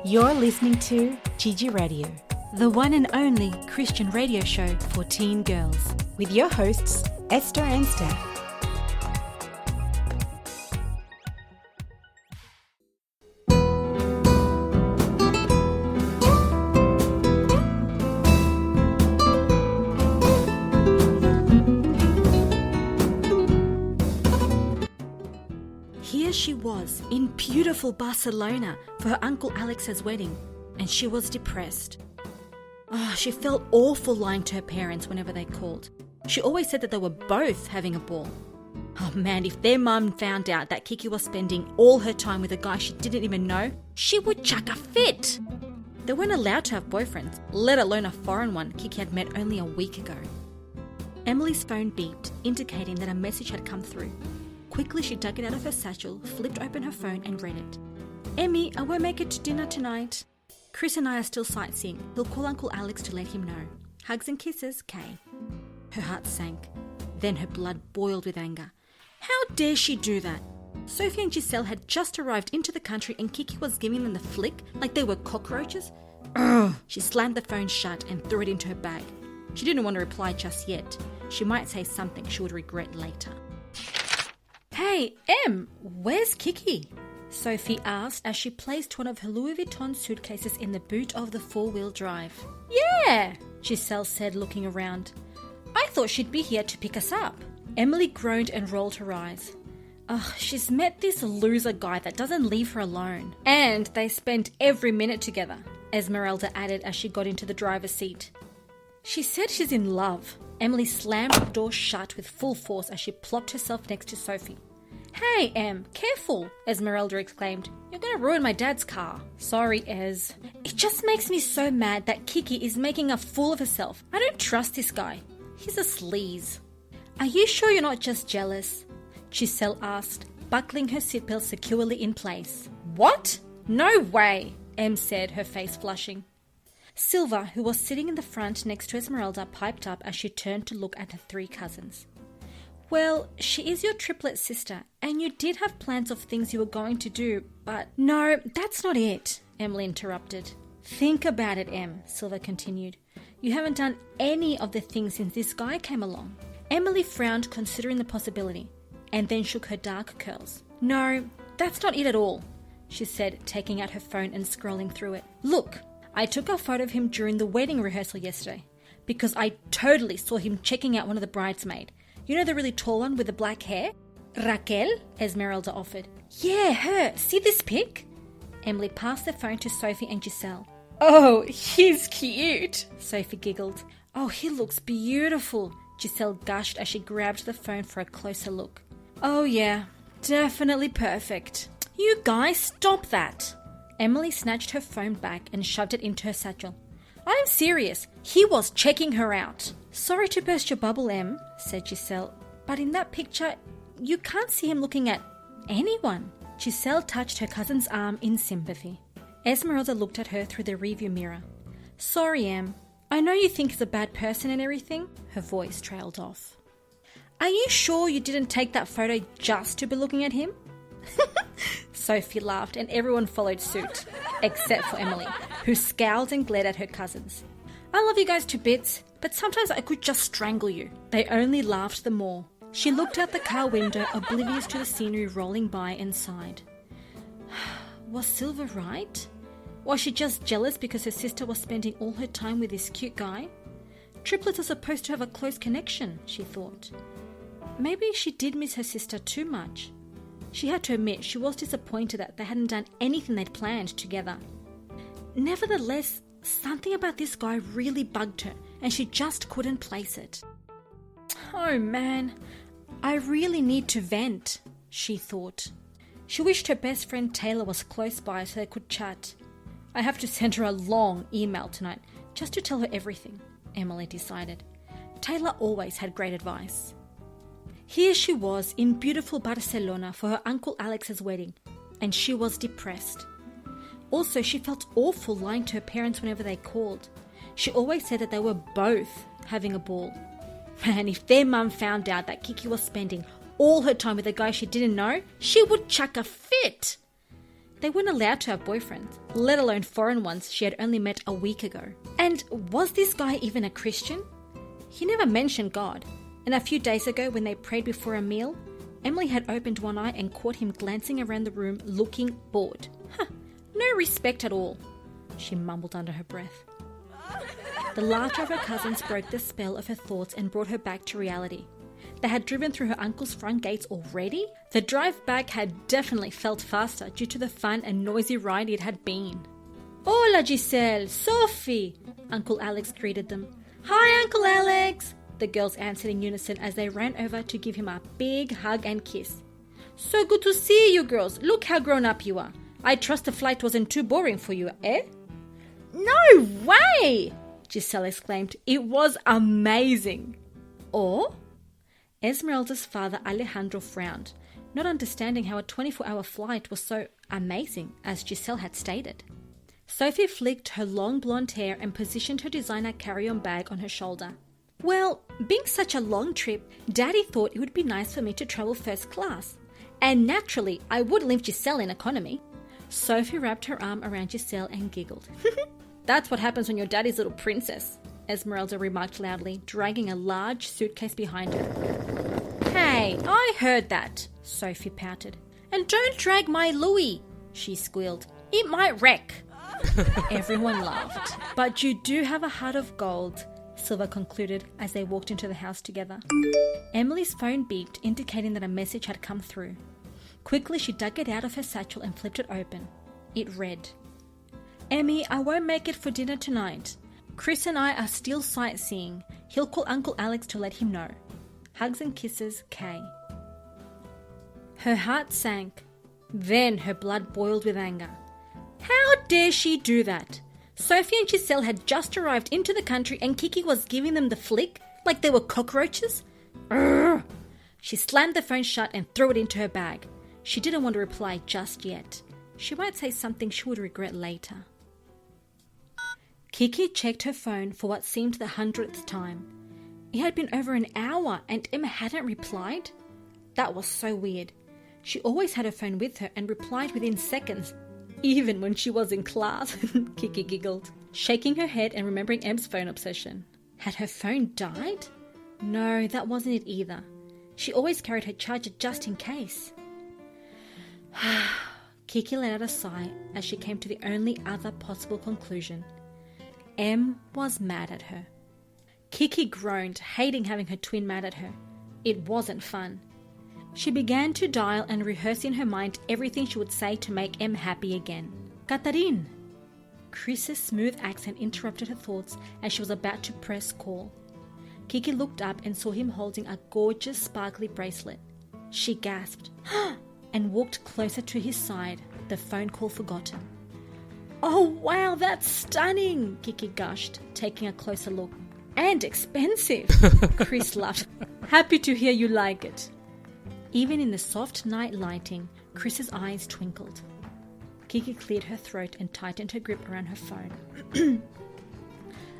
You're listening to Gigi Radio, the one and only Christian radio show for teen girls, with your hosts, Esther and Steph. Here she was in beautiful Barcelona for her Uncle Alex's wedding, and she was depressed. She felt awful lying to her parents whenever they called. She always said that they were both having a ball. Oh man, if their mum found out that Kiki was spending all her time with a guy she didn't even know, she would chuck a fit. They weren't allowed to have boyfriends, let alone a foreign one Kiki had met only a week ago. Emily's phone beeped, indicating that a message had come through. Quickly, she dug it out of her satchel, flipped open her phone and read it. Emmy, I won't make it to dinner tonight. Chris and I are still sightseeing. He'll call Uncle Alex to let him know. Hugs and kisses, Kay. Her heart sank. Then her blood boiled with anger. How dare she do that? Sophie and Giselle had just arrived into the country and Kiki was giving them the flick like they were cockroaches. Ugh. She slammed the phone shut and threw it into her bag. She didn't want to reply just yet. She might say something she would regret later. Hey, Em, where's Kiki? Sophie asked as she placed one of her Louis Vuitton suitcases in the boot of the four-wheel drive. Yeah, Giselle said, looking around. I thought she'd be here to pick us up. Emily groaned and rolled her eyes. She's met this loser guy that doesn't leave her alone. And they spent every minute together, Esmeralda added as she got into the driver's seat. She said she's in love. Emily slammed the door shut with full force as she plopped herself next to Sophie. Hey, Em, careful, Esmeralda exclaimed. You're going to ruin my dad's car. Sorry, Ez. It just makes me so mad that Kiki is making a fool of herself. I don't trust this guy. He's a sleaze. Are you sure you're not just jealous? Giselle asked, buckling her seatbelt securely in place. What? No way, Em said, her face flushing. Silva, who was sitting in the front next to Esmeralda, piped up as she turned to look at her three cousins. Well, she is your triplet sister, and you did have plans of things you were going to do, but... No, that's not it, Emily interrupted. Think about it, Em, Silva continued. You haven't done any of the things since this guy came along. Emily frowned, considering the possibility, and then shook her dark curls. No, that's not it at all, she said, taking out her phone and scrolling through it. Look, I took a photo of him during the wedding rehearsal yesterday, because I totally saw him checking out one of the bridesmaids. You know the really tall one with the black hair? Raquel, Esmeralda offered. Yeah, her. See this pic? Emily passed the phone to Sophie and Giselle. Oh, he's cute, Sophie giggled. Oh, he looks beautiful, Giselle gushed as she grabbed the phone for a closer look. Oh yeah, definitely perfect. You guys, stop that. Emily snatched her phone back and shoved it into her satchel. I'm serious. He was checking her out. Sorry to burst your bubble, Em, said Giselle, but in that picture, you can't see him looking at anyone. Giselle touched her cousin's arm in sympathy. Esmeralda looked at her through the rearview mirror. Sorry, Em. I know you think he's a bad person and everything. Her voice trailed off. Are you sure you didn't take that photo just to be looking at him? Sophie laughed and everyone followed suit, except for Emily, who scowled and glared at her cousins. I love you guys to bits, but sometimes I could just strangle you. They only laughed the more. She looked out the car window, oblivious to the scenery rolling by, and sighed. Was Silva right? Was she just jealous because her sister was spending all her time with this cute guy? Triplets are supposed to have a close connection, she thought. Maybe she did miss her sister too much. She had to admit she was disappointed that they hadn't done anything they'd planned together. Nevertheless, something about this guy really bugged her, and she just couldn't place it. Oh man, I really need to vent, she thought. She wished her best friend Taylor was close by so they could chat. I have to send her a long email tonight, just to tell her everything, Emily decided. Taylor always had great advice. Here she was in beautiful Barcelona for her Uncle Alex's wedding, and she was depressed. Also, she felt awful lying to her parents whenever they called. She always said that they were both having a ball. Man, if their mum found out that Kiki was spending all her time with a guy she didn't know, she would chuck a fit. They weren't allowed to have boyfriends, let alone foreign ones she had only met a week ago. And was this guy even a Christian? He never mentioned God, and a few days ago when they prayed before a meal, Emily had opened one eye and caught him glancing around the room looking bored. No respect at all, she mumbled under her breath. The laughter of her cousins broke the spell of her thoughts and brought her back to reality. They had driven through her uncle's front gates already? The drive back had definitely felt faster due to the fun and noisy ride it had been. Hola Giselle, Sophie, Uncle Alex greeted them. Hi Uncle Alex, the girls answered in unison as they ran over to give him a big hug and kiss. So good to see you girls, look how grown up you are. I trust the flight wasn't too boring for you, eh? No way, Giselle exclaimed. It was amazing. Or? Esmeralda's father Alejandro frowned, not understanding how a 24-hour flight was so amazing, as Giselle had stated. Sophie flicked her long blonde hair and positioned her designer carry-on bag on her shoulder. Well, being such a long trip, Daddy thought it would be nice for me to travel first class. And naturally, I would leave Giselle in economy. Sophie wrapped her arm around Giselle and giggled. That's what happens when you're Daddy's little princess, Esmeralda remarked loudly, dragging a large suitcase behind her. Hey, I heard that, Sophie pouted. And don't drag my Louis, she squealed. It might wreck. Everyone laughed. But you do have a heart of gold, Silver concluded as they walked into the house together. Emily's phone beeped, indicating that a message had come through. Quickly, she dug it out of her satchel and flipped it open. It read, Emmy, I won't make it for dinner tonight. Chris and I are still sightseeing. He'll call Uncle Alex to let him know. Hugs and kisses, Kay. Her heart sank. Then her blood boiled with anger. How dare she do that? Sophie and Giselle had just arrived into the country and Kiki was giving them the flick like they were cockroaches? Urgh! She slammed the phone shut and threw it into her bag. She didn't want to reply just yet. She might say something she would regret later. Kiki checked her phone for what seemed the 100th time. It had been over an hour and Emma hadn't replied. That was so weird. She always had her phone with her and replied within seconds, even when she was in class. Kiki giggled, shaking her head and remembering Em's phone obsession. Had her phone died? No, that wasn't it either. She always carried her charger just in case. Kiki let out a sigh as she came to the only other possible conclusion. Em was mad at her. Kiki groaned, hating having her twin mad at her. It wasn't fun. She began to dial and rehearse in her mind everything she would say to make Em happy again. Katarin! Chris's smooth accent interrupted her thoughts as she was about to press call. Kiki looked up and saw him holding a gorgeous sparkly bracelet. She gasped and walked closer to his side, the phone call forgotten. Oh wow, that's stunning, Kiki gushed, taking a closer look. And expensive, Chris laughed. Happy to hear you like it. Even in the soft night lighting, Chris's eyes twinkled. Kiki cleared her throat and tightened her grip around her phone.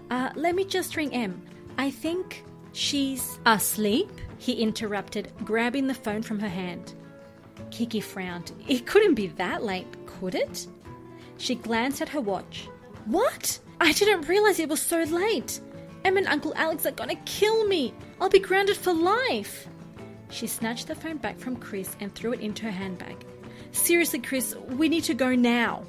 Let me just ring Em. I think she's asleep, he interrupted, grabbing the phone from her hand. Kiki frowned. It couldn't be that late, could it? She glanced at her watch. What? I didn't realize it was so late. Em and Uncle Alex are gonna kill me. I'll be grounded for life. She snatched the phone back from Chris and threw it into her handbag. Seriously, Chris, we need to go now.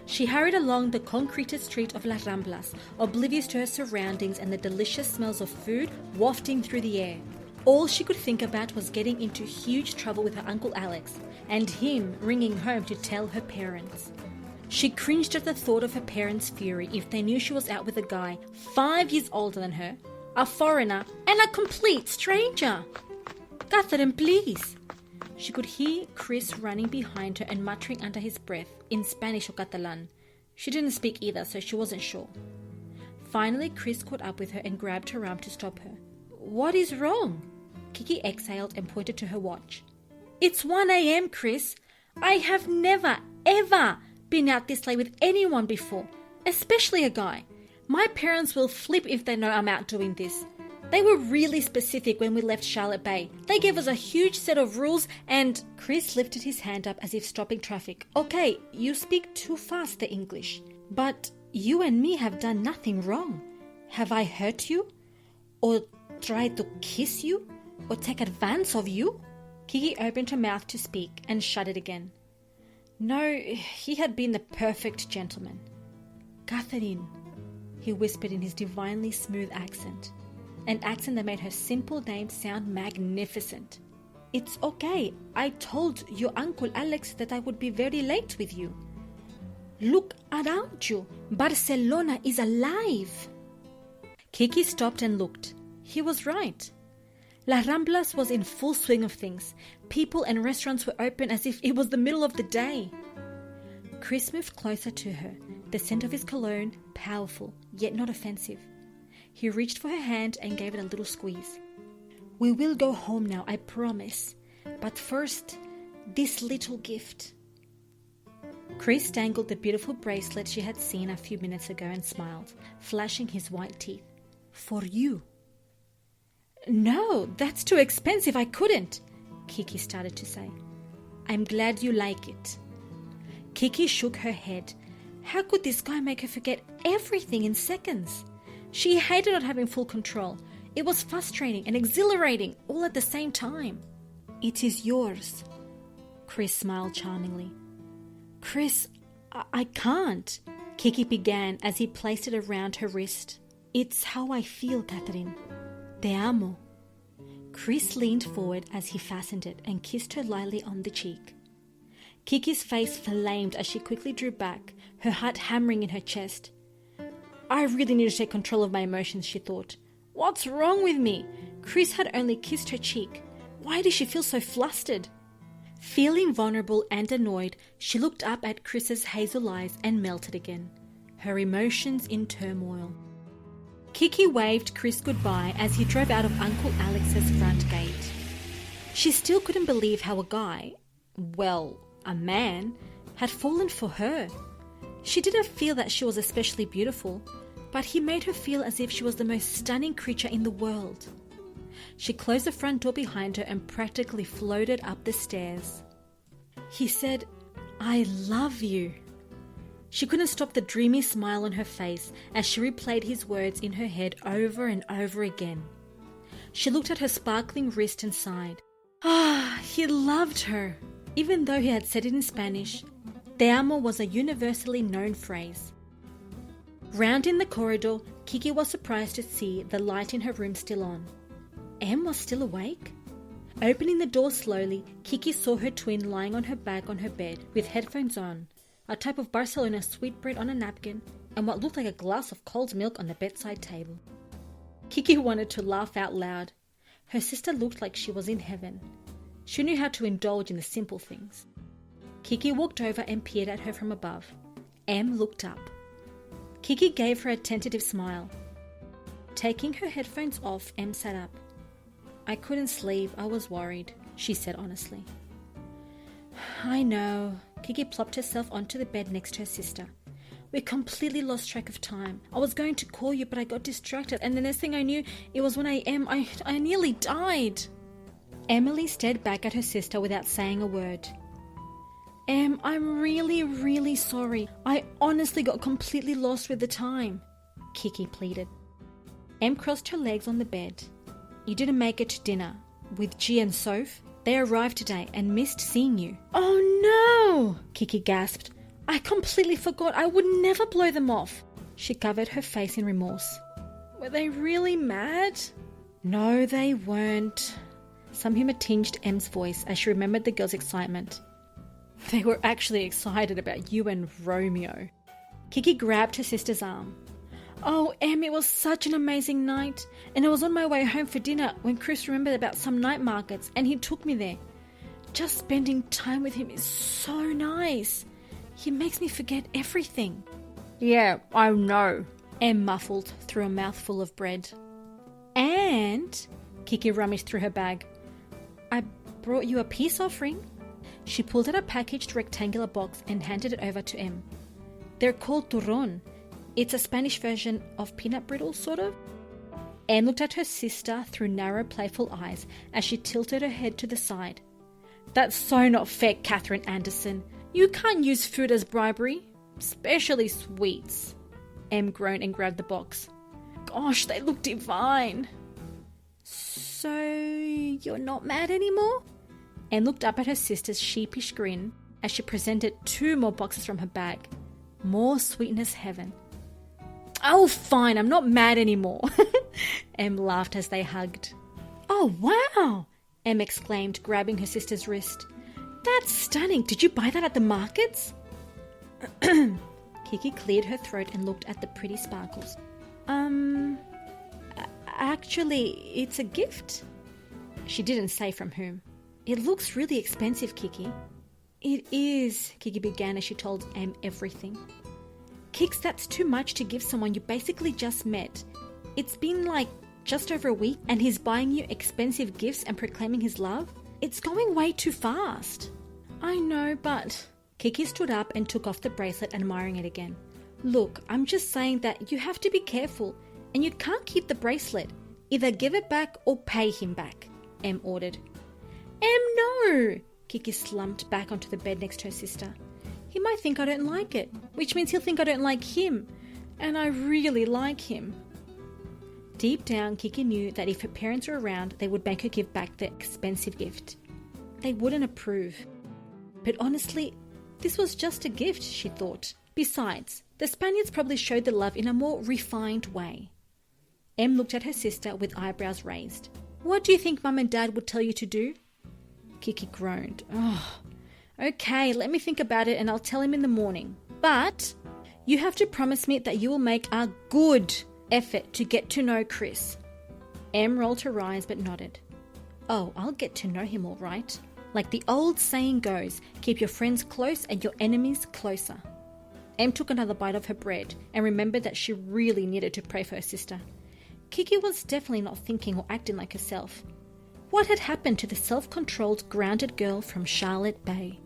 She hurried along the concreted street of Las Ramblas, oblivious to her surroundings and the delicious smells of food wafting through the air. All she could think about was getting into huge trouble with her Uncle Alex and him ringing home to tell her parents. She cringed at the thought of her parents' fury if they knew she was out with a guy 5 years older than her, a foreigner, and a complete stranger. Catherine, please. She could hear Chris running behind her and muttering under his breath in Spanish or Catalan. She didn't speak either, so she wasn't sure. Finally, Chris caught up with her and grabbed her arm to stop her. What is wrong? Kiki exhaled and pointed to her watch. It's 1 a.m., Chris. I have never, ever been out this late with anyone before, especially a guy. My parents will flip if they know I'm out doing this. They were really specific when we left Charlotte Bay. They gave us a huge set of rules and... Chris lifted his hand up as if stopping traffic. Okay, you speak too fast, the English. But you and me have done nothing wrong. Have I hurt you? Or tried to kiss you? Or take advantage of you? Kiki opened her mouth to speak and shut it again. No, he had been the perfect gentleman. Catherine, he whispered in his divinely smooth accent. An accent that made her simple name sound magnificent. It's okay. I told your Uncle Alex that I would be very late with you. Look around you. Barcelona is alive. Kiki stopped and looked. He was right. La Ramblas was in full swing of things. People and restaurants were open as if it was the middle of the day. Chris moved closer to her, the scent of his cologne powerful, yet not offensive. He reached for her hand and gave it a little squeeze. We will go home now, I promise. But first, this little gift. Chris dangled the beautiful bracelet she had seen a few minutes ago and smiled, flashing his white teeth. For you. No, that's too expensive, I couldn't, Kiki started to say. I'm glad you like it. Kiki shook her head. How could this guy make her forget everything in seconds? She hated not having full control. It was frustrating and exhilarating all at the same time. It is yours. Chris smiled charmingly. Chris, I can't, Kiki began as he placed it around her wrist. It's how I feel, Catherine. Te amo. Chris leaned forward as he fastened it and kissed her lightly on the cheek. Kiki's face flamed as she quickly drew back, her heart hammering in her chest. I really need to take control of my emotions, she thought. What's wrong with me? Chris had only kissed her cheek. Why did she feel so flustered? Feeling vulnerable and annoyed, she looked up at Chris's hazel eyes and melted again, her emotions in turmoil. Kiki waved Chris goodbye as he drove out of Uncle Alex's front gate. She still couldn't believe how a guy, well, a man, had fallen for her. She didn't feel that she was especially beautiful, but he made her feel as if she was the most stunning creature in the world. She closed the front door behind her and practically floated up the stairs. He said, I love you. She couldn't stop the dreamy smile on her face as she replayed his words in her head over and over again. She looked at her sparkling wrist and sighed. He loved her. Even though he had said it in Spanish, Te amo was a universally known phrase. Rounding the corridor, Kiki was surprised to see the light in her room still on. Em was still awake? Opening the door slowly, Kiki saw her twin lying on her back on her bed with headphones on, a type of Barcelona sweetbread on a napkin, and what looked like a glass of cold milk on the bedside table. Kiki wanted to laugh out loud. Her sister looked like she was in heaven. She knew how to indulge in the simple things. Kiki walked over and peered at her from above. Em looked up. Kiki gave her a tentative smile. Taking her headphones off, Em sat up. I couldn't sleep, I was worried, she said honestly. I know. Kiki plopped herself onto the bed next to her sister. We completely lost track of time. I was going to call you, but I got distracted, and the next thing I knew, it was 1 a.m. I nearly died. Emily stared back at her sister without saying a word. Em, I'm really, really sorry. I honestly got completely lost with the time, Kiki pleaded. Em crossed her legs on the bed. You didn't make it to dinner with G and Soph? They arrived today and missed seeing you. Oh no! Kiki gasped. I completely forgot. I would never blow them off. She covered her face in remorse. Were they really mad? No, they weren't. Some humor tinged Em's voice as she remembered the girl's excitement. They were actually excited about you and Romeo. Kiki grabbed her sister's arm. Oh, Em, it was such an amazing night. And I was on my way home for dinner when Chris remembered about some night markets and he took me there. Just spending time with him is so nice. He makes me forget everything. Yeah, I know, Em muffled through a mouthful of bread. And, Kiki rummaged through her bag, I brought you a peace offering. She pulled out a packaged rectangular box and handed it over to Em. They're called turrón. It's a Spanish version of peanut brittle, sort of. Em looked at her sister through narrow, playful eyes as she tilted her head to the side. That's so not fair, Catherine Anderson. You can't use food as bribery, especially sweets. Em groaned and grabbed the box. Gosh, they look divine. So, you're not mad anymore? Em looked up at her sister's sheepish grin as she presented 2 more boxes from her bag. More sweetness heaven. Oh, fine, I'm not mad anymore. Em laughed as they hugged. Oh, wow, Em exclaimed, grabbing her sister's wrist. That's stunning. Did you buy that at the markets? Kiki cleared her throat and looked at the pretty sparkles. Actually, it's a gift. She didn't say from whom. It looks really expensive, Kiki. It is, Kiki began as she told Em everything. Kix, that's too much to give someone you basically just met. It's been like just over a week and he's buying you expensive gifts and proclaiming his love? It's going way too fast. I know, but... Kiki stood up and took off the bracelet, admiring it again. Look, I'm just saying that you have to be careful and you can't keep the bracelet. Either give it back or pay him back, Em ordered. Em, no! Kiki slumped back onto the bed next to her sister. He might think I don't like it, which means he'll think I don't like him. And I really like him. Deep down, Kiki knew that if her parents were around, they would make her give back the expensive gift. They wouldn't approve. But honestly, this was just a gift, she thought. Besides, the Spaniards probably showed the love in a more refined way. Em looked at her sister with eyebrows raised. What do you think Mum and Dad would tell you to do? Kiki groaned. Oh, okay, let me think about it and I'll tell him in the morning. But you have to promise me that you will make a good effort to get to know Chris. Em rolled her eyes but nodded. Oh, I'll get to know him all right. Like the old saying goes, keep your friends close and your enemies closer. Em took another bite of her bread and remembered that she really needed to pray for her sister. Kiki was definitely not thinking or acting like herself. What had happened to the self-controlled, grounded girl from Charlotte Bay?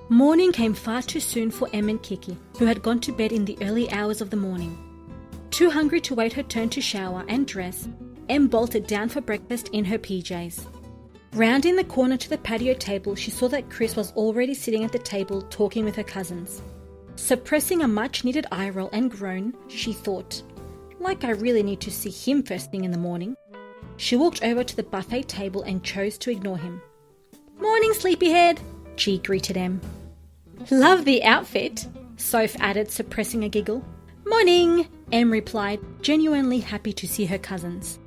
Morning came far too soon for Em and Kiki, who had gone to bed in the early hours of the morning. Too hungry to wait her turn to shower and dress, Em bolted down for breakfast in her PJs. Rounding the corner to the patio table, she saw that Chris was already sitting at the table talking with her cousins. Suppressing a much-needed eye roll and groan, she thought, like I really need to see him first thing in the morning. She walked over to the buffet table and chose to ignore him. Morning, sleepyhead, G greeted Em. Love the outfit, Soph added, suppressing a giggle. Morning, Em replied, genuinely happy to see her cousins.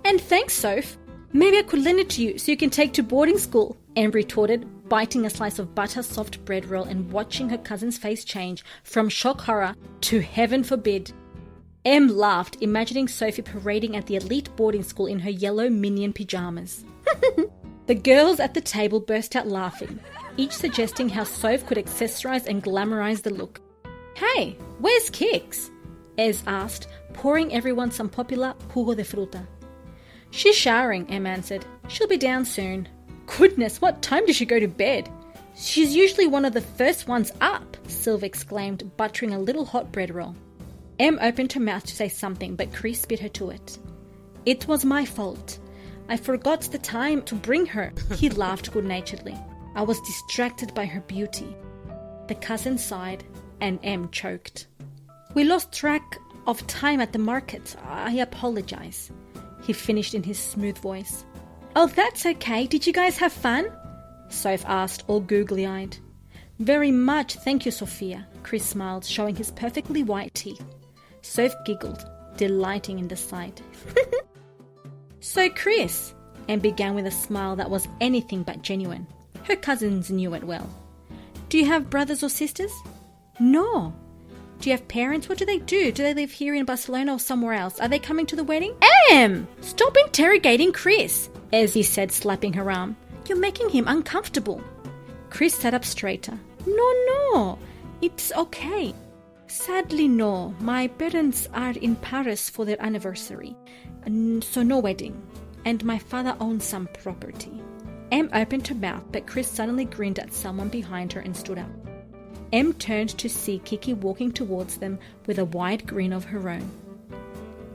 And thanks, Soph. Maybe I could lend it to you so you can take to boarding school, Em retorted, biting a slice of butter-soft bread roll and watching her cousin's face change from shock horror to heaven forbid. Em laughed, imagining Sophie parading at the elite boarding school in her yellow minion pyjamas. The girls at the table burst out laughing, each suggesting how Soph could accessorize and glamorize the look. Hey, where's Kix? Ez asked, pouring everyone some popular jugo de fruta. She's showering, Em answered. She'll be down soon. Goodness, what time does she go to bed? She's usually one of the first ones up, Sylve exclaimed, buttering a little hot bread roll. Em opened her mouth to say something, but Chris beat her to it. It was my fault. I forgot the time to bring her, he laughed good-naturedly. I was distracted by her beauty. The cousin sighed, and Em choked. We lost track of time at the market. I apologize, he finished in his smooth voice. Oh, that's okay. Did you guys have fun? Soph asked, all googly-eyed. Very much, thank you, Sophia, Chris smiled, showing his perfectly white teeth. Soph giggled, delighting in the sight. So, Chris, Em began with a smile that was anything but genuine. Her cousins knew it well. Do you have brothers or sisters? No. Do you have parents? What do they do? Do they live here in Barcelona or somewhere else? Are they coming to the wedding? Em! Stop interrogating Chris, Ezzy said, slapping her arm. You're making him uncomfortable. Chris sat up straighter. No, it's okay. Sadly, no. My parents are in Paris for their anniversary, so no wedding. And my father owns some property. Em opened her mouth, but Chris suddenly grinned at someone behind her and stood up. Em turned to see Kiki walking towards them with a wide grin of her own.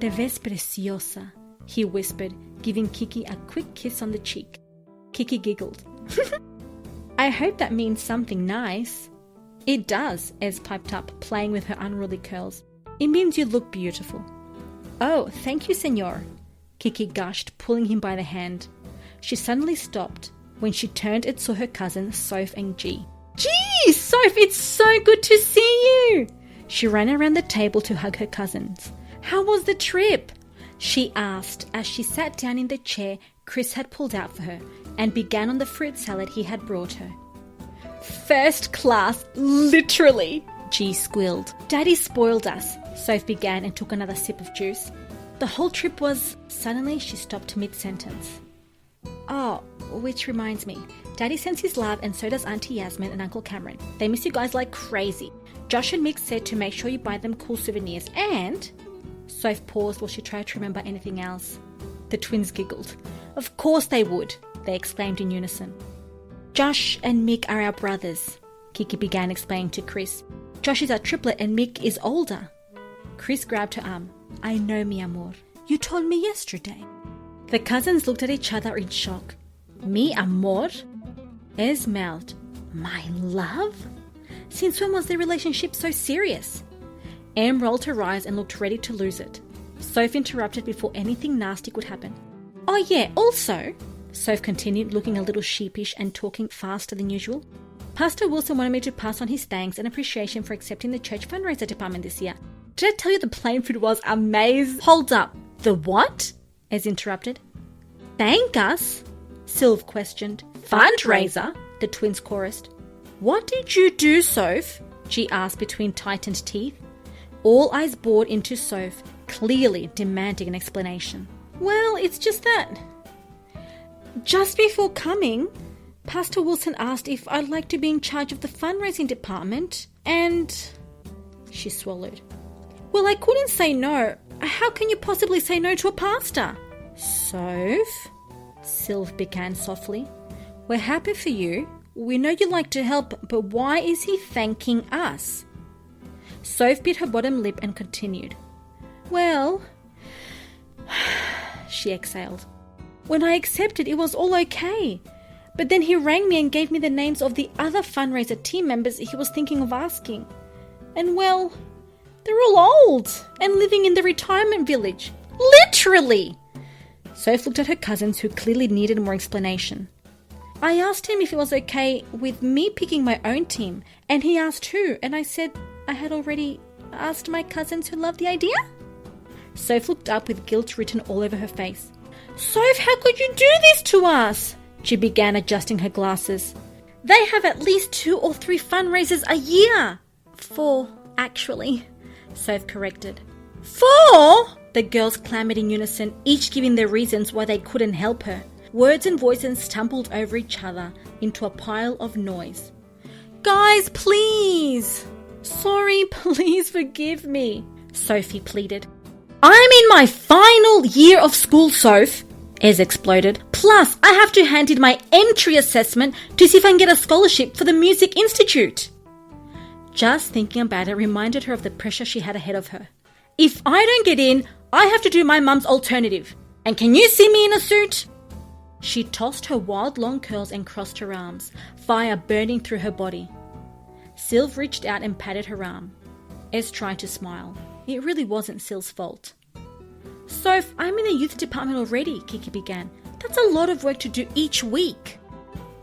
Te ves preciosa, he whispered, giving Kiki a quick kiss on the cheek. Kiki giggled. I hope that means something nice. It does, Ez piped up, playing with her unruly curls. It means you look beautiful. Oh, thank you, senor, Kiki gushed, pulling him by the hand. She suddenly stopped when she turned and saw her cousins, Soph and G. Gee, Soph, it's so good to see you! She ran around the table to hug her cousins. How was the trip? She asked as she sat down in the chair Chris had pulled out for her and began on the fruit salad he had brought her. First class, literally, G squealed. Daddy spoiled us, Soph began and took another sip of juice. The whole trip was... Suddenly she stopped mid-sentence. Oh, which reminds me, Daddy sends his love and so does Auntie Yasmin and Uncle Cameron. They miss you guys like crazy. Josh and Mick said to make sure you buy them cool souvenirs and... Soph paused while she tried to remember anything else. The twins giggled. Of course they would, they exclaimed in unison. Josh and Mick are our brothers, Kiki began explaining to Chris. Josh is our triplet and Mick is older. Chris grabbed her arm. I know, mi amor. You told me yesterday. The cousins looked at each other in shock. Mi amor? Ez mouthed. My love? Since when was their relationship so serious? Em rolled her eyes and looked ready to lose it. Soph interrupted before anything nasty could happen. Oh yeah, also, Soph continued, looking a little sheepish and talking faster than usual. Pastor Wilson wanted me to pass on his thanks and appreciation for accepting the church fundraiser department this year. Did I tell you the plain food was amazing? Hold up. The what? Ez interrupted. Thank us? Sylv questioned. Fundraiser? The twins chorused. What did you do, Soph? She asked between tightened teeth. All eyes bored into Soph, clearly demanding an explanation. Well, it's just that. Just before coming, Pastor Wilson asked if I'd like to be in charge of the fundraising department, and... She swallowed. Well, I couldn't say no. How can you possibly say no to a pastor? Soph, Sylv began softly. We're happy for you. We know you like to help, but why is he thanking us? Soph bit her bottom lip and continued. Well, she exhaled. When I accepted, it was all okay. But then he rang me and gave me the names of the other fundraiser team members he was thinking of asking. And well, they're all old and living in the retirement village. Literally! Soph looked at her cousins who clearly needed more explanation. I asked him if it was okay with me picking my own team, and he asked who, and I said I had already asked my cousins who loved the idea? Soph looked up with guilt written all over her face. Soph, how could you do this to us? She began adjusting her glasses. They have at least 2 or 3 fundraisers a year. 4, actually, Soph corrected. 4? The girls clamoured in unison, each giving their reasons why they couldn't help her. Words and voices tumbled over each other into a pile of noise. Guys, please! Sorry, please forgive me, Sophie pleaded. I'm in my final year of school, Soph, Ez exploded. Plus, I have to hand in my entry assessment to see if I can get a scholarship for the Music Institute. Just thinking about it reminded her of the pressure she had ahead of her. If I don't get in, I have to do my mum's alternative. And can you see me in a suit? She tossed her wild long curls and crossed her arms, fire burning through her body. Sylv reached out and patted her arm. Ez tried to smile. It really wasn't Sylv's fault. Soph, I'm in the youth department already, Kiki began. That's a lot of work to do each week.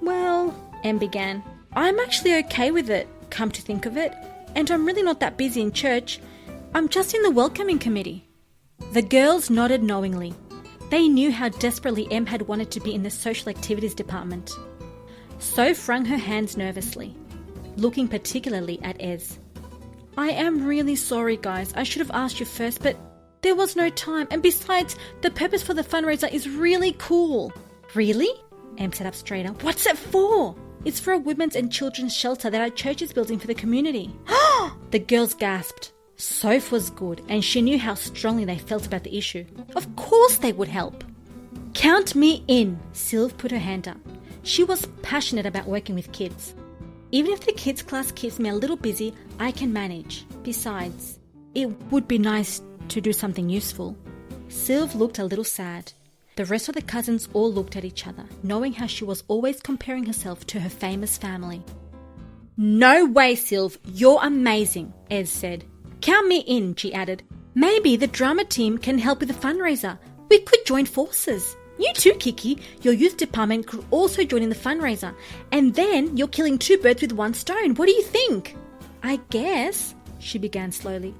Well, Em began, I'm actually okay with it, come to think of it, and I'm really not that busy in church. I'm just in the welcoming committee. The girls nodded knowingly. They knew how desperately Em had wanted to be in the social activities department. Soph wrung her hands nervously, looking particularly at Ez. I am really sorry, guys. I should have asked you first, but there was no time. And besides, the purpose for the fundraiser is really cool. Really? Em sat up straighter. What's it for? It's for a women's and children's shelter that our church is building for the community. The girls gasped. Soph was good, and she knew how strongly they felt about the issue. Of course they would help. Count me in, Sylv put her hand up. She was passionate about working with kids. Even if the kids' class keeps me a little busy, I can manage. Besides, it would be nice to do something useful. Sylve looked a little sad. The rest of the cousins all looked at each other, knowing how she was always comparing herself to her famous family. "No way, Sylve, you're amazing," Ez said. "Count me in," she added. "Maybe the drama team can help with the fundraiser. We could join forces. You too, Kiki. Your youth department could also join in the fundraiser. And then you're killing two birds with one stone. What do you think?" "I guess," she began slowly.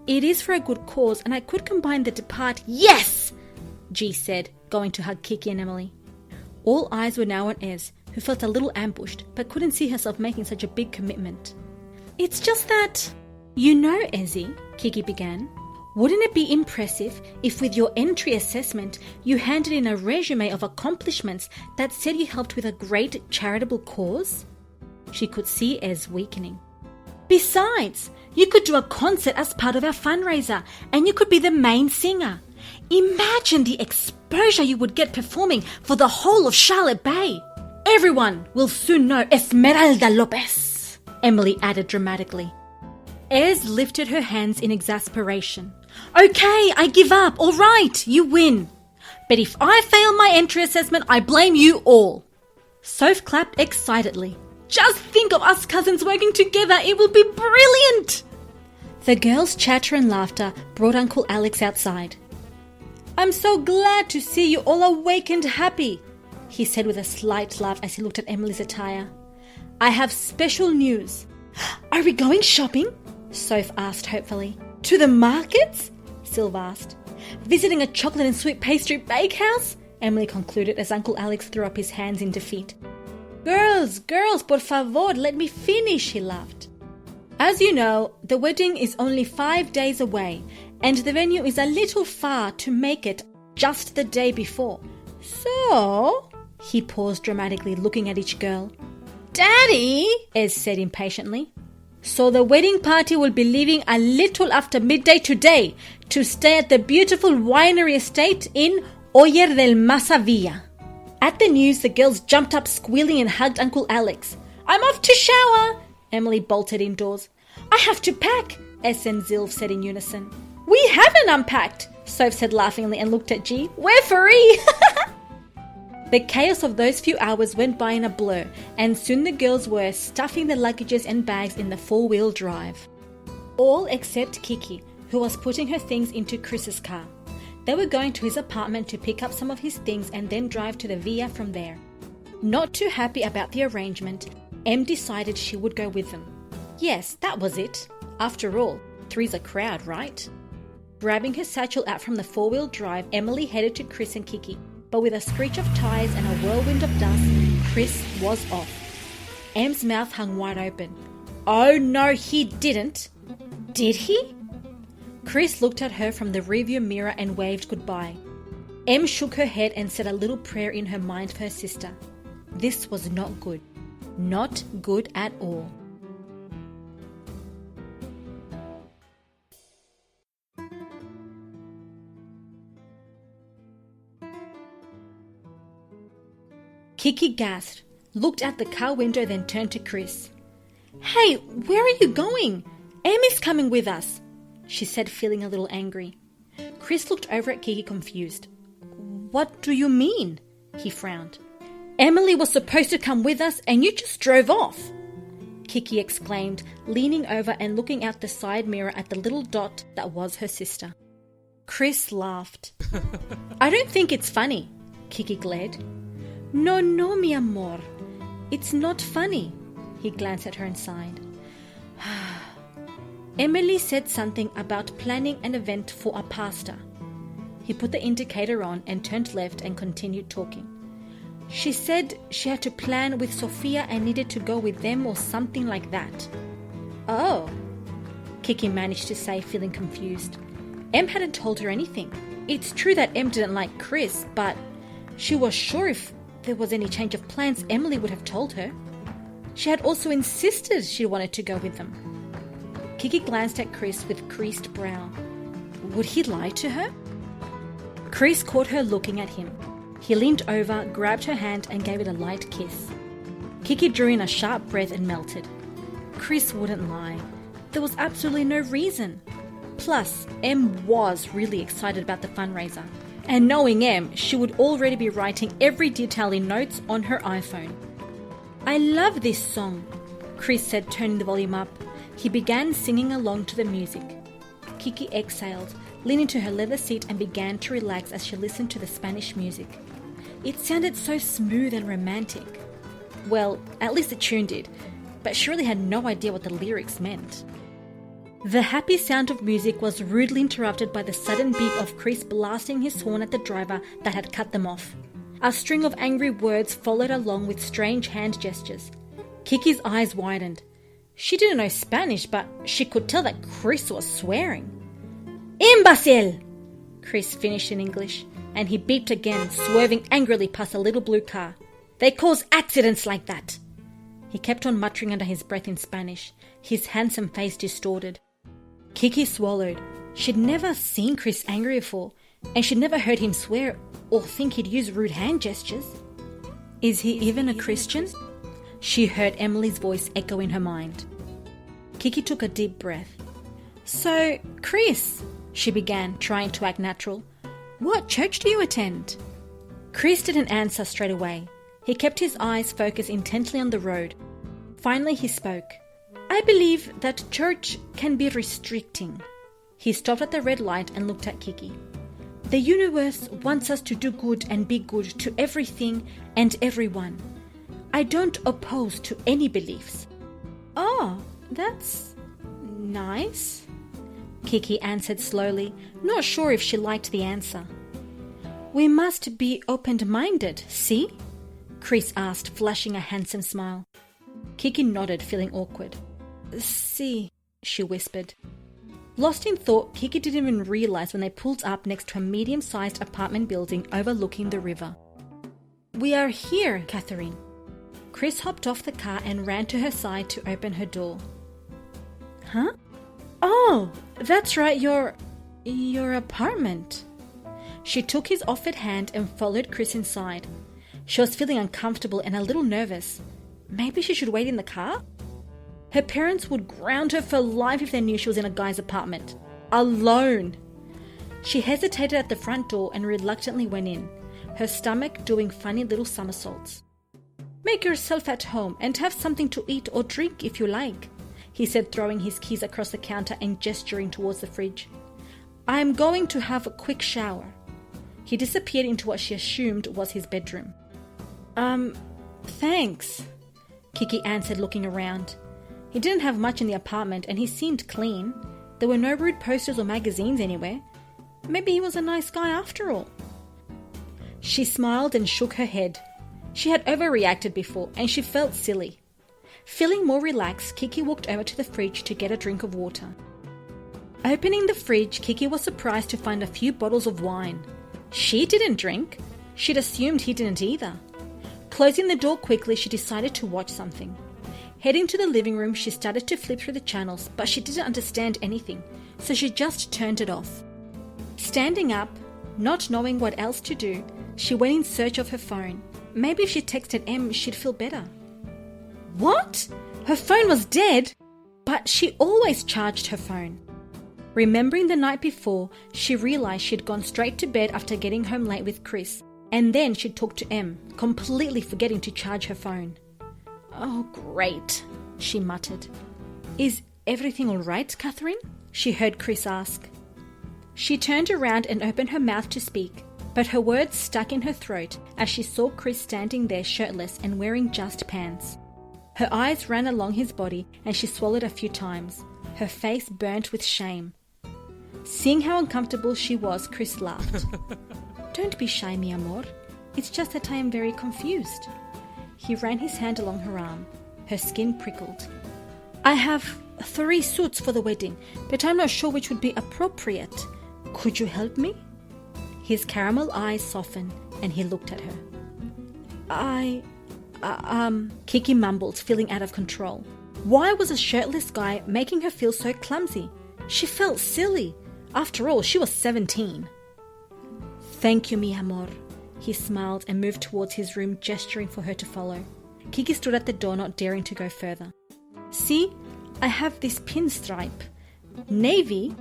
"It is for a good cause, and I could combine the depart—" "Yes!" G said, going to hug Kiki and Emily. All eyes were now on Ez, who felt a little ambushed, but couldn't see herself making such a big commitment. "It's just that—" "You know, Ezzy," Kiki began, "wouldn't it be impressive if with your entry assessment you handed in a resume of accomplishments that said you helped with a great charitable cause?" She could see Ez weakening. "Besides, you could do a concert as part of our fundraiser, and you could be the main singer. Imagine the exposure you would get performing for the whole of Charlotte Bay. Everyone will soon know Esmeralda Lopez," Emily added dramatically. Ez lifted her hands in exasperation. "Okay, I give up. All right, you win. But if I fail my entry assessment, I blame you all." Soph clapped excitedly. "Just think of us cousins working together. It will be brilliant." The girls' chatter and laughter brought Uncle Alex outside. "I'm so glad to see you all awake and happy," he said with a slight laugh as he looked at Emily's attire. "I have special news." "Are we going shopping?" Soph asked hopefully. "To the markets?" Sylve asked. "Visiting a chocolate and sweet pastry bakehouse?" Emily concluded as Uncle Alex threw up his hands in defeat. Girls, por favor, let me finish," he laughed. "As you know, the wedding is only 5 days away, and the venue is a little far to make it just the day before. So," he paused dramatically, looking at each girl. "Daddy," Ez said impatiently. "So the wedding party will be leaving a little after midday today to stay at the beautiful winery estate in Oyer del Masavilla." At the news, the girls jumped up squealing and hugged Uncle Alex. "I'm off to shower," Emily bolted indoors. "I have to pack," Ez and Sylve said in unison. "We haven't unpacked," Soph said laughingly and looked at G. "We're free." The chaos of those few hours went by in a blur, and soon the girls were stuffing their luggages and bags in the 4-wheel drive. All except Kiki, who was putting her things into Chris's car. They were going to his apartment to pick up some of his things and then drive to the villa from there. Not too happy about the arrangement, Em decided she would go with them. Yes, that was it. After all, three's a crowd, right? Grabbing her satchel out from the 4-wheel drive, Emily headed to Chris and Kiki. But with a screech of tires and a whirlwind of dust, Chris was off. Em's mouth hung wide open. "Oh no, he didn't." "Did he?" Chris looked at her from the rearview mirror and waved goodbye. Em shook her head and said a little prayer in her mind for her sister. This was not good. Not good at all. Kiki gasped, looked out the car window, then turned to Chris. "Hey, where are you going? Em is coming with us," she said, feeling a little angry. Chris looked over at Kiki confused. "What do you mean?" He frowned. "Emily was supposed to come with us and you just drove off," Kiki exclaimed, leaning over and looking out the side mirror at the little dot that was her sister. Chris laughed. "I don't think it's funny," Kiki glared. No, mi amor. It's not funny." He glanced at her and sighed. Emily said something about planning an event for a pastor. He put the indicator on and turned left and continued talking. "She said she had to plan with Sophia and needed to go with them or something like that." "Oh," Kiki managed to say, feeling confused. Em hadn't told her anything. It's true that Em didn't like Chris, but she was sure if there was any change of plans, Emily would have told her. She had also insisted she wanted to go with them. Kiki glanced at Chris with creased brow. Would he lie to her? Chris caught her looking at him. He leaned over, grabbed her hand and gave it a light kiss. Kiki drew in a sharp breath and melted. Chris wouldn't lie. There was absolutely no reason. Plus, Em was really excited about the fundraiser. And knowing Em, she would already be writing every detail in notes on her iPhone. "I love this song," Chris said, turning the volume up. He began singing along to the music. Kiki exhaled, leaned into her leather seat and began to relax as she listened to the Spanish music. It sounded so smooth and romantic. Well, at least the tune did, but she really had no idea what the lyrics meant. The happy sound of music was rudely interrupted by the sudden beep of Chris blasting his horn at the driver that had cut them off. A string of angry words followed along with strange hand gestures. Kiki's eyes widened. She didn't know Spanish, but she could tell that Chris was swearing. "Imbecile!" Chris finished in English, and he beeped again, swerving angrily past a little blue car. "They cause accidents like that." He kept on muttering under his breath in Spanish, his handsome face distorted. Kiki swallowed. She'd never seen Chris angry before, and she'd never heard him swear or think he'd use rude hand gestures. Is he even a Christian? She heard Emily's voice echo in her mind. Kiki took a deep breath. "So, Chris," she began, trying to act natural, "what church do you attend?" Chris didn't answer straight away. He kept his eyes focused intently on the road. Finally he spoke. "I believe that church can be restricting." He stopped at the red light and looked at Kiki. "The universe wants us to do good and be good to everything and everyone. I don't oppose to any beliefs." "Oh, that's nice," Kiki answered slowly, not sure if she liked the answer. "We must be open-minded, see?" Chris asked, flashing a handsome smile. Kiki nodded, feeling awkward. "See," she whispered. Lost in thought, Kiki didn't even realize when they pulled up next to a medium-sized apartment building overlooking the river. "We are here, Catherine." Chris hopped off the car and ran to her side to open her door. "Huh? Oh, that's right, your apartment." She took his offered hand and followed Chris inside. She was feeling uncomfortable and a little nervous. Maybe she should wait in the car? Her parents would ground her for life if they knew she was in a guy's apartment. Alone. She hesitated at the front door and reluctantly went in, her stomach doing funny little somersaults. "Make yourself at home and have something to eat or drink if you like," he said, throwing his keys across the counter and gesturing towards the fridge. "I am going to have a quick shower." He disappeared into what she assumed was his bedroom. Thanks," Kiki answered, looking around. He didn't have much in the apartment and he seemed clean. There were no rude posters or magazines anywhere. Maybe he was a nice guy after all. She smiled and shook her head. She had overreacted before and she felt silly. Feeling more relaxed, Kiki walked over to the fridge to get a drink of water. Opening the fridge, Kiki was surprised to find a few bottles of wine. She didn't drink. She'd assumed he didn't either. Closing the door quickly, she decided to watch something. Heading to the living room, she started to flip through the channels, but she didn't understand anything, so she just turned it off. Standing up, not knowing what else to do, she went in search of her phone. Maybe if she texted Em, she'd feel better. What? Her phone was dead? But she always charged her phone. Remembering the night before, she realized she'd gone straight to bed after getting home late with Chris, and then she'd talked to Em, completely forgetting to charge her phone. "Oh, great," she muttered. "Is everything all right, Catherine?" she heard Chris ask. She turned around and opened her mouth to speak, but her words stuck in her throat as she saw Chris standing there shirtless and wearing just pants. Her eyes ran along his body and she swallowed a few times, her face burnt with shame. Seeing how uncomfortable she was, Chris laughed. "Don't be shy, mi amor. It's just that I am very confused." He ran his hand along her arm. Her skin prickled. "I have 3 suits for the wedding, but I'm not sure which would be appropriate. Could you help me?" His caramel eyes softened and he looked at her. Kiki mumbled, feeling out of control. Why was a shirtless guy making her feel so clumsy? She felt silly. After all, she was 17. "Thank you, mi amor." He smiled and moved towards his room, gesturing for her to follow. Kiki stood at the door, not daring to go further. "See, I have this pinstripe. Navy?"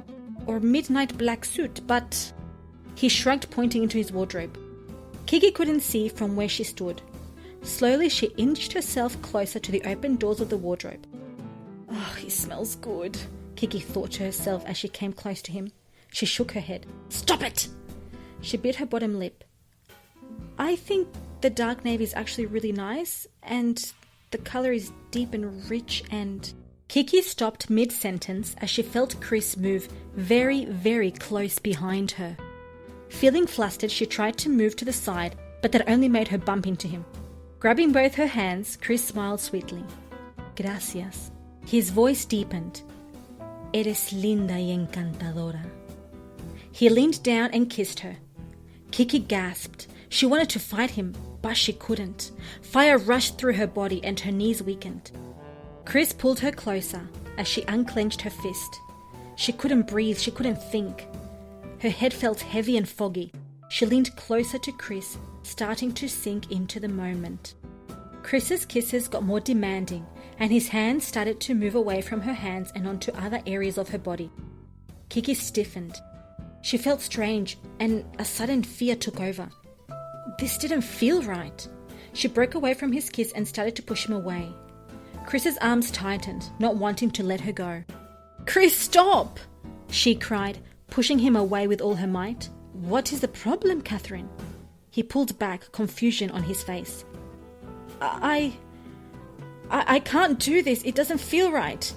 or midnight black suit, but... He shrugged, pointing into his wardrobe. Kiki couldn't see from where she stood. Slowly, she inched herself closer to the open doors of the wardrobe. Oh, he smells good, Kiki thought to herself as she came close to him. She shook her head. Stop it! She bit her bottom lip. I think the dark navy is actually really nice, and the colour is deep and rich and... Kiki stopped mid-sentence as she felt Chris move very, very close behind her. Feeling flustered, she tried to move to the side, but that only made her bump into him. Grabbing both her hands, Chris smiled sweetly. Gracias. His voice deepened. Eres linda y encantadora. He leaned down and kissed her. Kiki gasped. She wanted to fight him, but she couldn't. Fire rushed through her body and her knees weakened. Chris pulled her closer as she unclenched her fist. She couldn't breathe, she couldn't think. Her head felt heavy and foggy. She leaned closer to Chris, starting to sink into the moment. Chris's kisses got more demanding, and his hands started to move away from her hands and onto other areas of her body. Kiki stiffened. She felt strange, and a sudden fear took over. This didn't feel right. She broke away from his kiss and started to push him away. Chris's arms tightened, not wanting to let her go. Chris, stop! She cried, pushing him away with all her might. What is the problem, Catherine? He pulled back, confusion on his face. I can't do this. It doesn't feel right,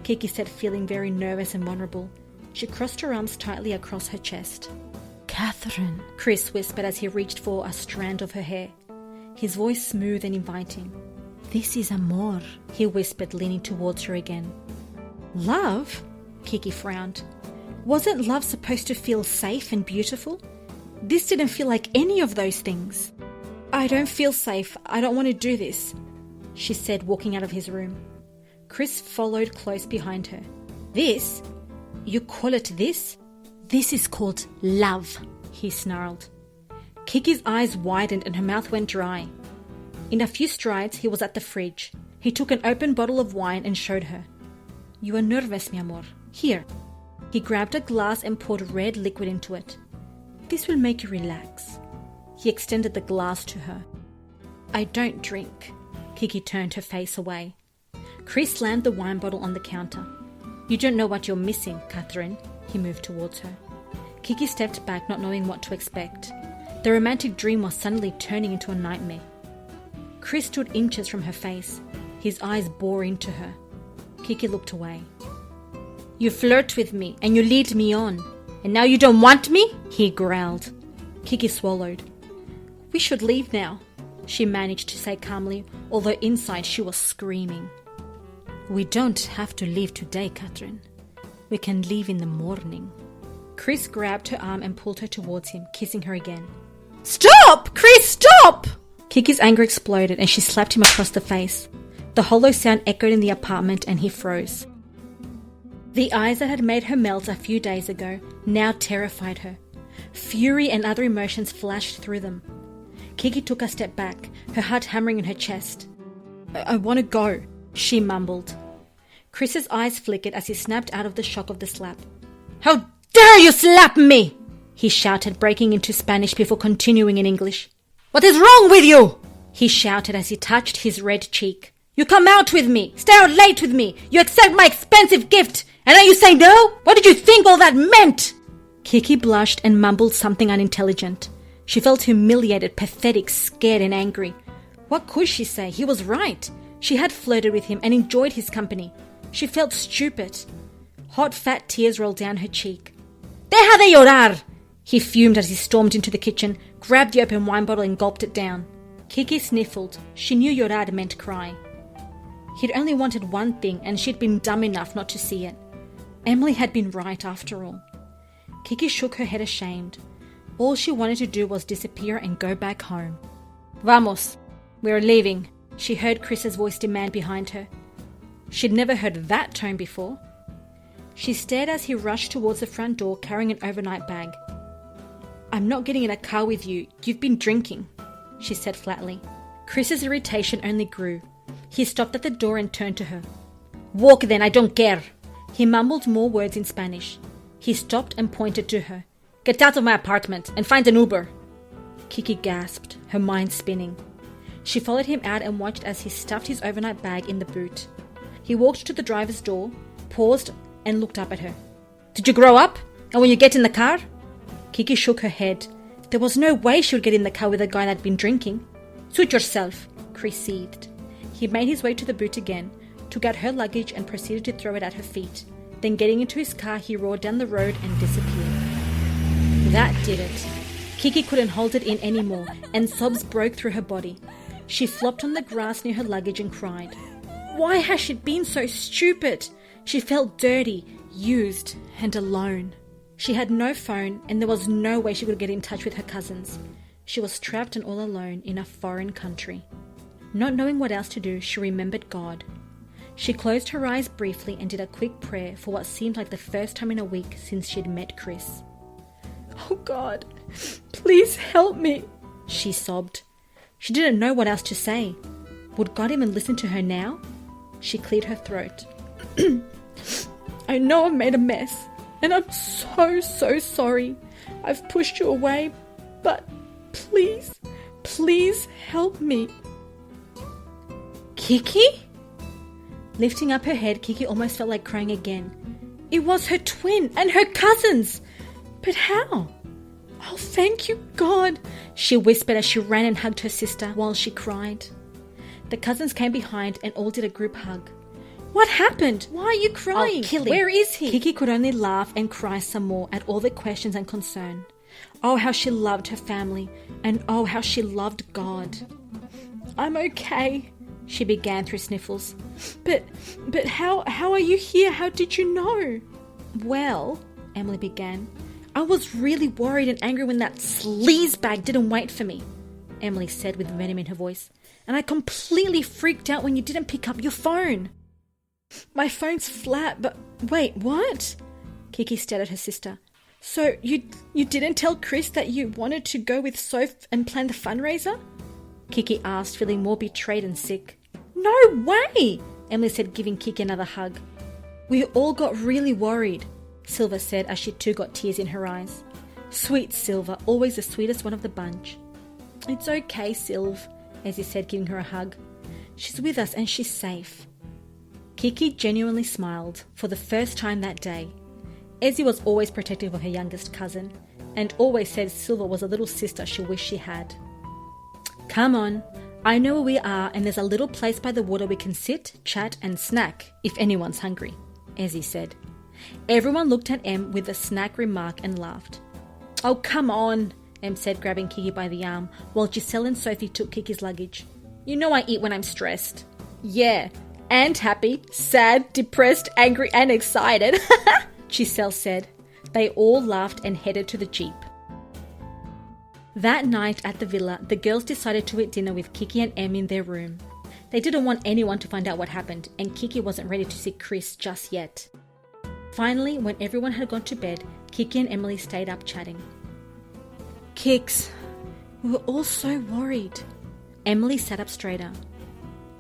Kiki said, feeling very nervous and vulnerable. She crossed her arms tightly across her chest. Catherine, Chris whispered as he reached for a strand of her hair, his voice smooth and inviting. This is amor, he whispered, leaning towards her again. Love? Kiki frowned. Wasn't love supposed to feel safe and beautiful? This didn't feel like any of those things. I don't feel safe. I don't want to do this, she said, walking out of his room. Chris followed close behind her. This? You call it this? This is called love, he snarled. Kiki's eyes widened and her mouth went dry. In a few strides, he was at the fridge. He took an open bottle of wine and showed her. You are nervous, mi amor. Here. He grabbed a glass and poured red liquid into it. This will make you relax. He extended the glass to her. I don't drink. Kiki turned her face away. Chris slammed the wine bottle on the counter. You don't know what you're missing, Catherine. He moved towards her. Kiki stepped back, not knowing what to expect. The romantic dream was suddenly turning into a nightmare. Chris stood inches from her face. His eyes bore into her. Kiki looked away. You flirt with me and you lead me on. And now you don't want me? He growled. Kiki swallowed. We should leave now, she managed to say calmly, although inside she was screaming. We don't have to leave today, Catherine. We can leave in the morning. Chris grabbed her arm and pulled her towards him, kissing her again. Stop! Chris, stop! Kiki's anger exploded and she slapped him across the face. The hollow sound echoed in the apartment and he froze. The eyes that had made her melt a few days ago now terrified her. Fury and other emotions flashed through them. Kiki took a step back, her heart hammering in her chest. I want to go, she mumbled. Chris's eyes flickered as he snapped out of the shock of the slap. How dare you slap me! He shouted, breaking into Spanish before continuing in English. What is wrong with you? He shouted as he touched his red cheek. You come out with me, stay out late with me, you accept my expensive gift, and now you say no? What did you think all that meant? Kiki blushed and mumbled something unintelligent. She felt humiliated, pathetic, scared and angry. What could she say? He was right. She had flirted with him and enjoyed his company. She felt stupid. Hot, fat tears rolled down her cheek. Deja de llorar! He fumed as he stormed into the kitchen, grabbed the open wine bottle and gulped it down. Kiki sniffled. She knew llorar meant cry. He'd only wanted one thing and she'd been dumb enough not to see it. Emily had been right after all. Kiki shook her head ashamed. All she wanted to do was disappear and go back home. Vamos, we're leaving, she heard Chris's voice demand behind her. She'd never heard that tone before. She stared as he rushed towards the front door carrying an overnight bag. I'm not getting in a car with you. You've been drinking, she said flatly. Chris's irritation only grew. He stopped at the door and turned to her. Walk then, I don't care. He mumbled more words in Spanish. He stopped and pointed to her. "Get out of my apartment and find an Uber." Kiki gasped, her mind spinning. She followed him out and watched as he stuffed his overnight bag in the boot. He walked to the driver's door, paused, and looked up at her. "Did you grow up? And when you get in the car?" Kiki shook her head. There was no way she would get in the car with a guy that had been drinking. "Suit yourself," Chris seethed. He made his way to the boot again, took out her luggage and proceeded to throw it at her feet. Then getting into his car, he roared down the road and disappeared. That did it. Kiki couldn't hold it in anymore, and sobs broke through her body. She flopped on the grass near her luggage and cried. Why has she been so stupid? She felt dirty, used, and alone. She had no phone, and there was no way she could get in touch with her cousins. She was trapped and all alone in a foreign country. Not knowing what else to do, she remembered God. She closed her eyes briefly and did a quick prayer for what seemed like the first time in a week since she'd met Chris. "Oh God, please help me," she sobbed. She didn't know what else to say. Would God even listen to her now? She cleared her throat. "I know I've made a mess, and I'm so sorry. I've pushed you away, but please help me." "Kiki?" Lifting up her head, Kiki almost felt like crying again. It was her twin and her cousins. But how? "Oh, thank you, God," she whispered as she ran and hugged her sister while she cried. The cousins came behind and all did a group hug. "What happened? Why are you crying? I'll kill him. Where is he?" Kiki could only laugh and cry some more at all the questions and concern. Oh, how she loved her family, and oh, how she loved God. "I'm okay," she began through sniffles. But how are you here? How did you know?" "Well," Emily began, "I was really worried and angry when that sleazebag didn't wait for me," Emily said with venom in her voice. "And I completely freaked out when you didn't pick up your phone." "My phone's flat, but wait, what?" Kiki stared at her sister. "So you didn't tell Chris that you wanted to go with Soph and plan the fundraiser?" Kiki asked, feeling more betrayed and sick. "No way!" Emily said, giving Kiki another hug. "We all got really worried," Silver said as she too got tears in her eyes. "Sweet Silver, always the sweetest one of the bunch." "It's okay, Silv," Ezzy said, giving her a hug. "She's with us and she's safe." Kiki genuinely smiled for the first time that day. Ezzy was always protective of her youngest cousin and always said Silver was a little sister she wished she had. "Come on, I know where we are and there's a little place by the water we can sit, chat and snack if anyone's hungry," Ezzy said. Everyone looked at Em with a snack remark and laughed. "Oh, come on," Em said, grabbing Kiki by the arm, while Giselle and Sophie took Kiki's luggage. "You know I eat when I'm stressed." "Yeah, and happy, sad, depressed, angry and excited," Giselle said. They all laughed and headed to the Jeep. That night at the villa, the girls decided to eat dinner with Kiki and Em in their room. They didn't want anyone to find out what happened, and Kiki wasn't ready to see Chris just yet. Finally, when everyone had gone to bed, Kiki and Emily stayed up chatting. "Kix, we were all so worried." Emily sat up straighter.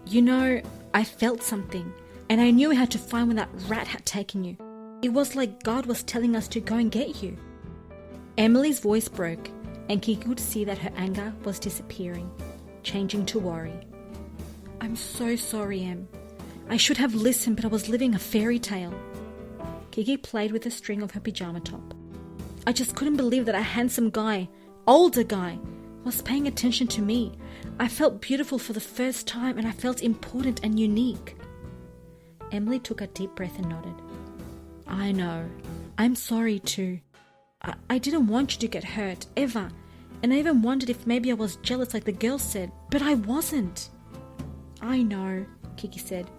"You know, I felt something, and I knew we had to find where that rat had taken you. It was like God was telling us to go and get you." Emily's voice broke, and Kiki could see that her anger was disappearing, changing to worry. "I'm so sorry, Em. I should have listened, but I was living a fairy tale." Kiki played with the string of her pyjama top. "I just couldn't believe that a handsome guy, older guy, was paying attention to me. I felt beautiful for the first time and I felt important and unique." Emily took a deep breath and nodded. "I know. I'm sorry too. I didn't want you to get hurt, ever. And I even wondered if maybe I was jealous like the girls said, but I wasn't." "I know," Kiki said.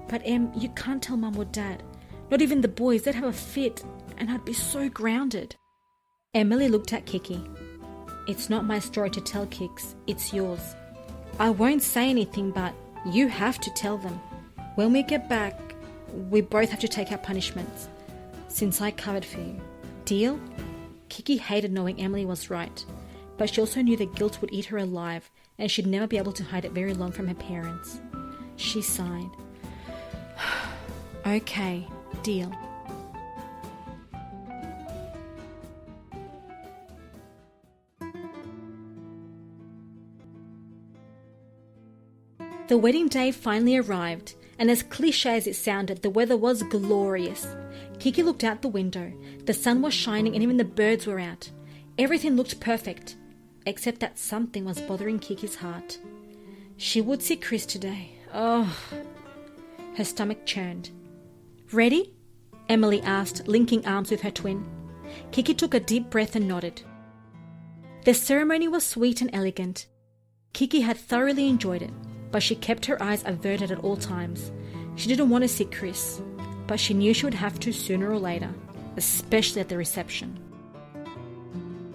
"But Em, you can't tell Mum or Dad. Not even the boys. They'd have a fit and I'd be so grounded." Emily looked at Kiki. "It's not my story to tell, Kix. It's yours. I won't say anything, but you have to tell them. When we get back, we both have to take our punishments, since I covered for you. Deal?" Kiki hated knowing Emily was right, but she also knew the guilt would eat her alive and she'd never be able to hide it very long from her parents. She sighed. "Okay, deal." The wedding day finally arrived, and as cliche as it sounded, the weather was glorious. Kiki looked out the window. The sun was shining and even the birds were out. Everything looked perfect, except that something was bothering Kiki's heart. She would see Chris today. Oh, her stomach churned. Ready? Emily asked, linking arms with her twin. Kiki took a deep breath and nodded. The ceremony was sweet and elegant. Kiki had thoroughly enjoyed it, but she kept her eyes averted at all times. She didn't want to see Chris, but she knew she would have to sooner or later, especially at the reception.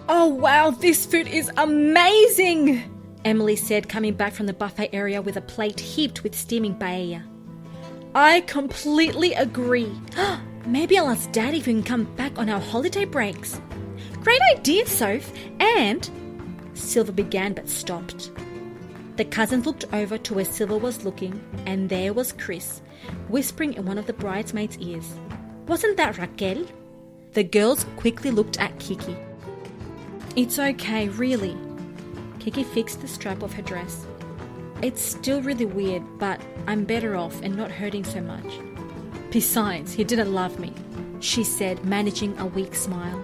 Oh wow, this food is amazing! Emily said, coming back from the buffet area with a plate heaped with steaming paella. I completely agree. Maybe I'll ask Daddy if we can come back on our holiday breaks. Great idea, Soph. And... Silver began but stopped. The cousins looked over to where Silver was looking, and there was Chris, whispering in one of the bridesmaids' ears. Wasn't that Raquel? The girls quickly looked at Kiki. It's okay, really. Kiki fixed the strap of her dress. It's still really weird, but I'm better off and not hurting so much. Besides, he didn't love me, she said, managing a weak smile.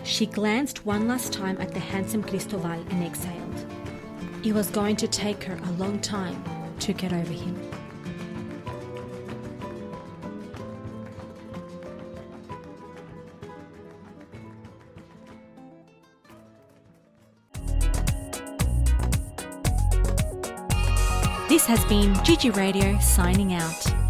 She glanced one last time at the handsome Cristoval and exhaled. It was going to take her a long time to get over him. This has been Gigi Radio signing out.